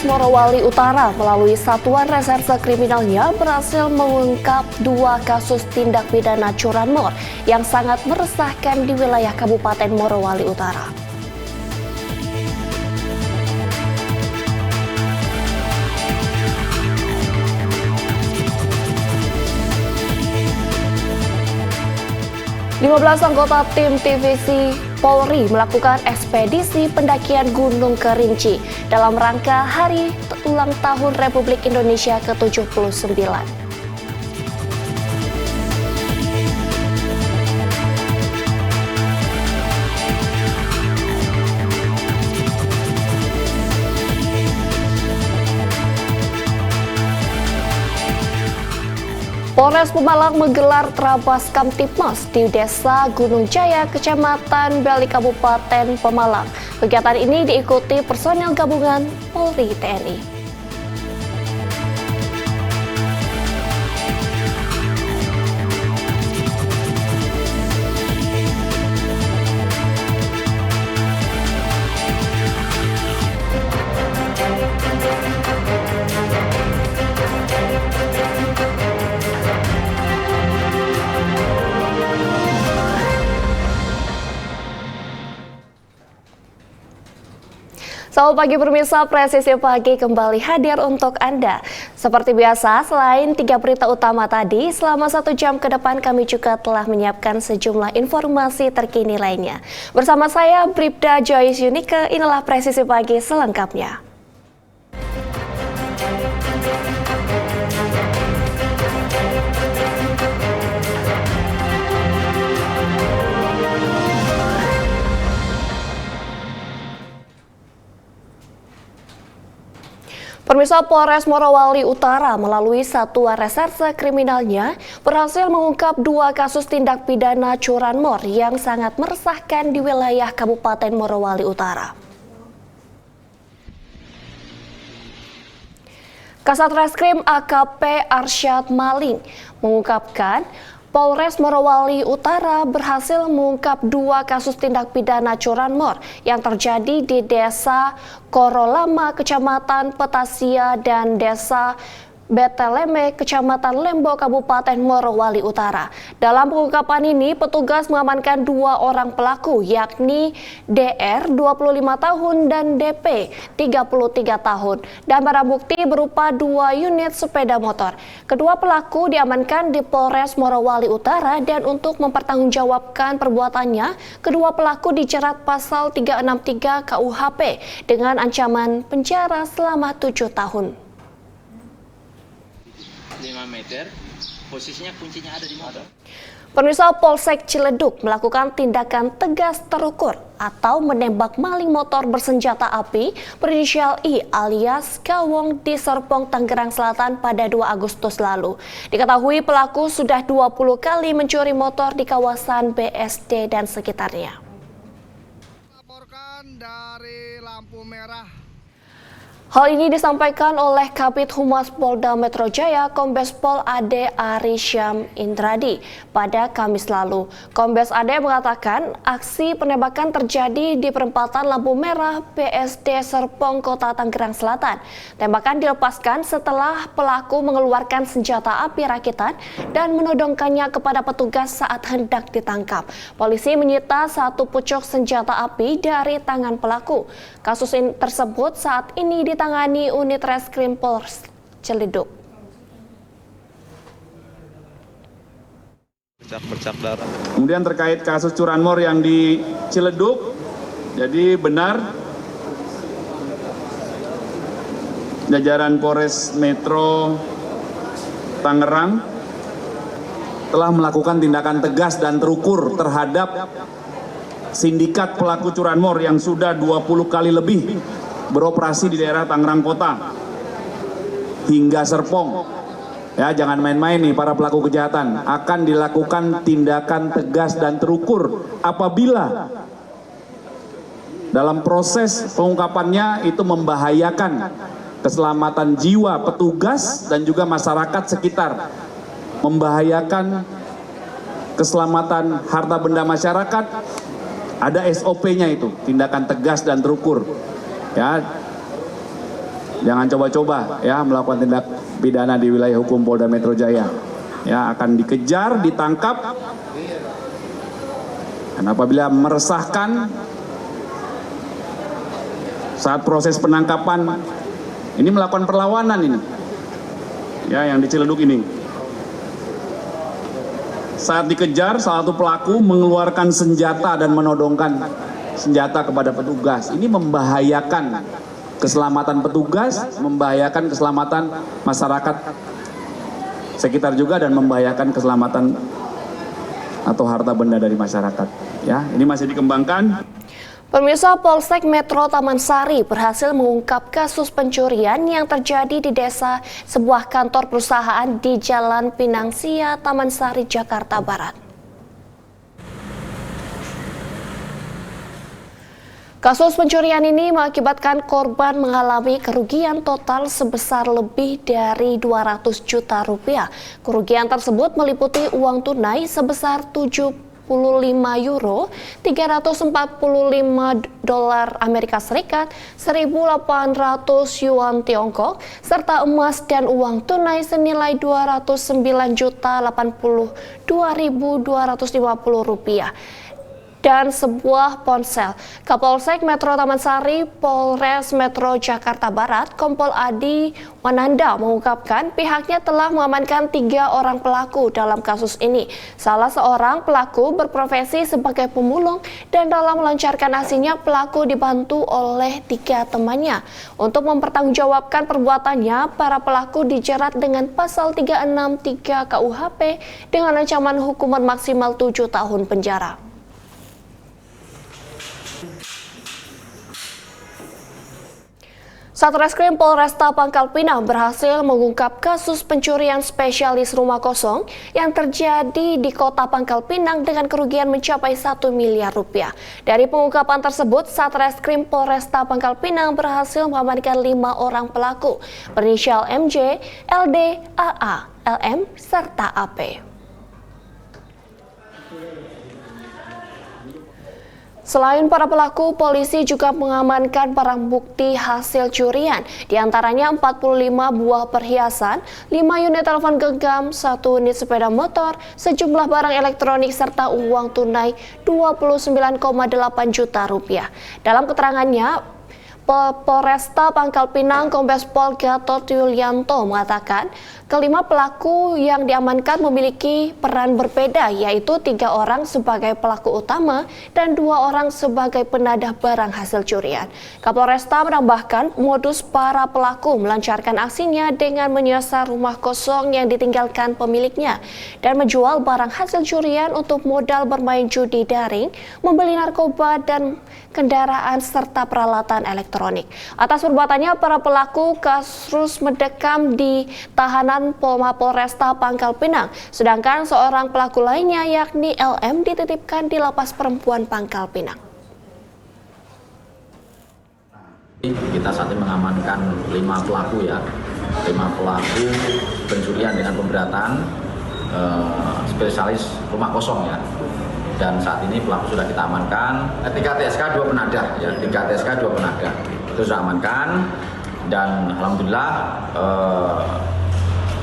Polres Morowali Utara melalui Satuan Reserse Kriminalnya berhasil mengungkap 2 kasus tindak pidana curanmor yang sangat meresahkan di wilayah Kabupaten Morowali Utara. Belas anggota tim TVC Polri melakukan ekspedisi pendakian Gunung Kerinci dalam rangka Hari Ulang Tahun Republik Indonesia ke-79. Polres Pemalang menggelar Trabas Kamtipmas di Desa Gunung Jaya, Kecamatan Bali, Kabupaten Pemalang. Kegiatan ini diikuti personel gabungan Polri TNI. Selamat pagi pemirsa, Presisi Pagi kembali hadir untuk Anda. Seperti biasa, selain 3 berita utama tadi, selama 1 jam ke depan kami juga telah menyiapkan sejumlah informasi terkini lainnya. Bersama saya, Bribda Joyce Yunike, inilah Presisi Pagi selengkapnya. Pemirsa, Polres Morowali Utara melalui Satuan Reserse Kriminalnya berhasil mengungkap 2 kasus tindak pidana curanmor yang sangat meresahkan di wilayah Kabupaten Morowali Utara. Kasat Reskrim AKP Arsyad Maling mengungkapkan Polres Morowali Utara berhasil mengungkap 2 kasus tindak pidana curanmor yang terjadi di Desa Korolama, Kecamatan Petasia, dan Desa Beteleme, Kecamatan Lembo, Kabupaten Morowali Utara. Dalam pengungkapan ini, petugas mengamankan 2 orang pelaku, yakni DR 25 tahun dan DP 33 tahun, dan barang bukti berupa 2 unit sepeda motor. Kedua pelaku diamankan di Polres Morowali Utara dan untuk mempertanggungjawabkan perbuatannya, kedua pelaku dijerat pasal 363 KUHP dengan ancaman penjara selama 7 tahun. 5 meter, posisinya kuncinya ada di motor. Pemirsa, Polsek Ciledug melakukan tindakan tegas terukur atau menembak maling motor bersenjata api berinisial I alias Gawong di Serpong, Tangerang Selatan pada 2 Agustus lalu. Diketahui pelaku sudah 20 kali mencuri motor di kawasan BSD dan sekitarnya. Laporkan dari lampu merah. Hal ini disampaikan oleh Kabid Humas Polda Metro Jaya, Kombes Pol Ade Arisyam Indradi pada Kamis lalu. Kombes Ade mengatakan aksi penembakan terjadi di perempatan lampu merah BSD Serpong, Kota Tangerang Selatan. Tembakan dilepaskan setelah pelaku mengeluarkan senjata api rakitan dan menodongkannya kepada petugas saat hendak ditangkap. Polisi menyita 1 pucuk senjata api dari tangan pelaku. Kasus tersebut saat ini ditangani unit Reskrim Polres Ciledug. Kemudian terkait kasus curanmor yang di Ciledug, jadi benar jajaran Polres Metro Tangerang telah melakukan tindakan tegas dan terukur terhadap sindikat pelaku curanmor yang sudah 20 kali lebih beroperasi di daerah Tangerang Kota hingga Serpong. Ya, jangan main-main nih para pelaku kejahatan. Akan dilakukan tindakan tegas dan terukur apabila dalam proses pengungkapannya itu membahayakan keselamatan jiwa petugas dan juga masyarakat sekitar, membahayakan keselamatan harta benda masyarakat. Ada SOP-nya itu, tindakan tegas dan terukur. Ya, Jangan coba-coba ya melakukan tindak pidana di wilayah hukum Polda Metro Jaya. Ya, akan dikejar, ditangkap. Dan apabila meresahkan saat proses penangkapan, ini melakukan perlawanan ini. Ya, yang di Ciledug ini. Saat dikejar, salah satu pelaku mengeluarkan senjata dan menodongkan senjata kepada petugas. Ini membahayakan keselamatan petugas, membahayakan keselamatan masyarakat sekitar juga, dan membahayakan keselamatan atau harta benda dari masyarakat. Ya, ini masih dikembangkan. Pemirsa, Polsek Metro Taman Sari berhasil mengungkap kasus pencurian yang terjadi di desa sebuah kantor perusahaan di Jalan Pinang Sia, Taman Sari, Jakarta Barat. Kasus pencurian ini mengakibatkan korban mengalami kerugian total sebesar lebih dari 200 juta rupiah. Kerugian tersebut meliputi uang tunai sebesar 75 euro, 345 dolar Amerika Serikat, 1.800 yuan Tiongkok, serta emas dan uang tunai senilai 209.082.250 rupiah. Dan sebuah ponsel. Kapolsek Metro Taman Sari, Polres Metro Jakarta Barat, Kompol Adi Wananda mengungkapkan pihaknya telah mengamankan 3 orang pelaku dalam kasus ini. Salah seorang pelaku berprofesi sebagai pemulung dan dalam melancarkan aksinya pelaku dibantu oleh 3 temannya. Untuk mempertanggungjawabkan perbuatannya, para pelaku dijerat dengan pasal 363 KUHP dengan ancaman hukuman maksimal 7 tahun penjara. Satreskrim Polresta Pangkal Pinang berhasil mengungkap kasus pencurian spesialis rumah kosong yang terjadi di kota Pangkal Pinang dengan kerugian mencapai 1 miliar rupiah. Dari pengungkapan tersebut, Satreskrim Polresta Pangkal Pinang berhasil mengamankan 5 orang pelaku berinisial MJ, LD, AA, LM, serta AP. Selain para pelaku, polisi juga mengamankan barang bukti hasil curian, diantaranya 45 buah perhiasan, 5 unit telepon genggam, 1 unit sepeda motor, sejumlah barang elektronik, serta uang tunai 29,8 juta rupiah. Dalam keterangannya, Polresta Pangkal Pinang Kombes Pol Gatot Yulianto mengatakan kelima pelaku yang diamankan memiliki peran berbeda, yaitu 3 orang sebagai pelaku utama dan 2 orang sebagai penadah barang hasil curian. Kapolresta menambahkan modus para pelaku melancarkan aksinya dengan menyasar rumah kosong yang ditinggalkan pemiliknya dan menjual barang hasil curian untuk modal bermain judi daring, membeli narkoba dan kendaraan serta peralatan elektronik. Atas perbuatannya, para pelaku kasus mendekam di tahanan Polresta Pangkal Pinang, sedangkan seorang pelaku lainnya yakni LM dititipkan di Lapas Perempuan Pangkal Pinang. Kita saat ini mengamankan 5 pelaku ya, 5 pelaku pencurian dengan pemberatan spesialis rumah kosong ya. Dan saat ini pelaku sudah kita amankan, 3 TSK 2 penadah ya, 3 TSK 2 penadah itu sudah amankan. Dan alhamdulillah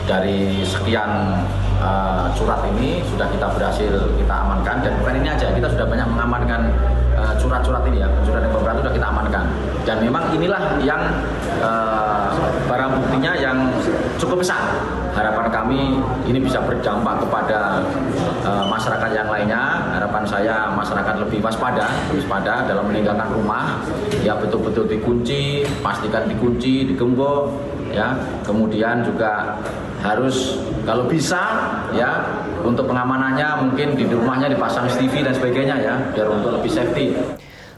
dari sekian surat ini sudah kita berhasil kita amankan, dan bukan ini aja, kita sudah banyak mengamankan surat-surat ini ya, surat yang beberapa sudah kita amankan. Dan memang inilah yang barang buktinya yang cukup besar. Harapan kami ini bisa berdampak kepada masyarakat yang lainnya. Harapan saya masyarakat lebih waspada dalam meninggalkan rumah, ya betul-betul dikunci, pastikan dikunci, digembok, ya. Kemudian juga harus kalau bisa ya untuk pengamanannya mungkin di rumahnya dipasang CCTV dan sebagainya ya, biar untuk lebih safety.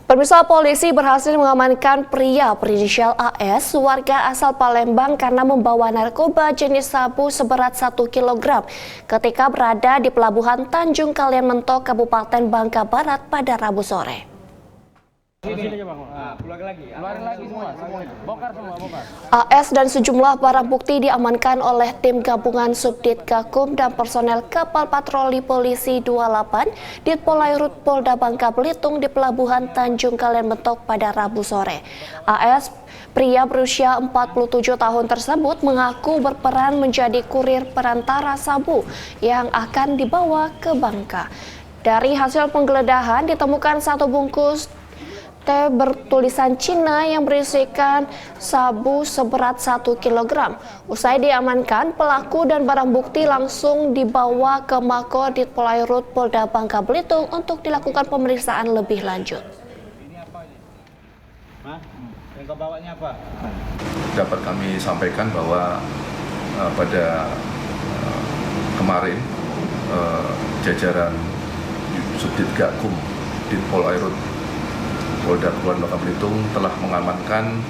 Pemirsa, polisi berhasil mengamankan pria berinisial AS, warga asal Palembang, karena membawa narkoba jenis sabu seberat 1 kg ketika berada di Pelabuhan Tanjung Kalian Mentok, Kabupaten Bangka Barat pada Rabu sore. Keluarin lagi semua. Bongkar semua, bongkar. AS dan sejumlah barang bukti diamankan oleh tim gabungan Subdit Gakum dan personel kapal patroli polisi 28 di Polairut Polda Bangka Belitung di Pelabuhan Tanjung Kalimantan pada Rabu sore. AS, pria berusia 47 tahun tersebut mengaku berperan menjadi kurir perantara sabu yang akan dibawa ke Bangka. Dari hasil penggeledahan ditemukan satu bungkus teh bertulisan Cina yang berisikan sabu seberat 1 kg. Usai diamankan, pelaku dan barang bukti langsung dibawa ke Makodim Polairut Polda Bangka Belitung untuk dilakukan pemeriksaan lebih lanjut. Yang kau bawanya apa? Dapat kami sampaikan bahwa pada kemarin jajaran Subdit Gakum di Polairut Polda Bangka Belitung telah mengamankan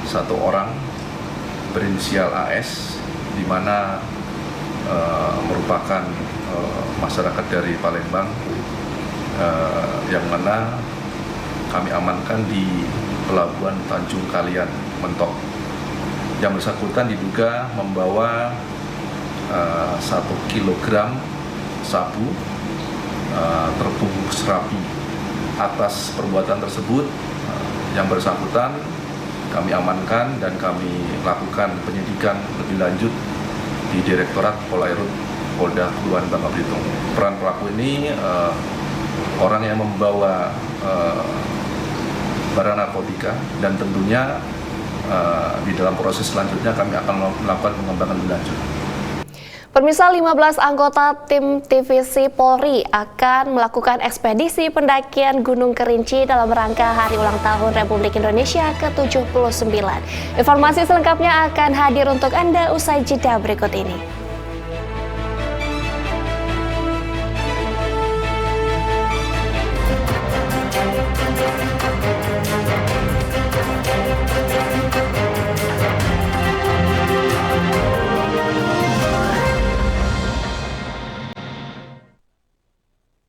satu orang berinisial AS, di mana merupakan masyarakat dari Palembang, yang mana kami amankan di Pelabuhan Tanjung Kalian Mentok. Yang bersangkutan diduga membawa 1 kg sabu terbungkus rapi. Atas perbuatan tersebut, yang bersangkutan kami amankan dan kami lakukan penyidikan lebih lanjut di Direktorat Polairut Polda Bangka Belitung. Peran pelaku ini orang yang membawa barang narkotika, dan tentunya di dalam proses selanjutnya kami akan melakukan pengembangan lebih lanjut. Pemirsa, 15 anggota tim TVC Polri akan melakukan ekspedisi pendakian Gunung Kerinci dalam rangka Hari Ulang Tahun Republik Indonesia ke-79. Informasi selengkapnya akan hadir untuk Anda usai jeda berikut ini.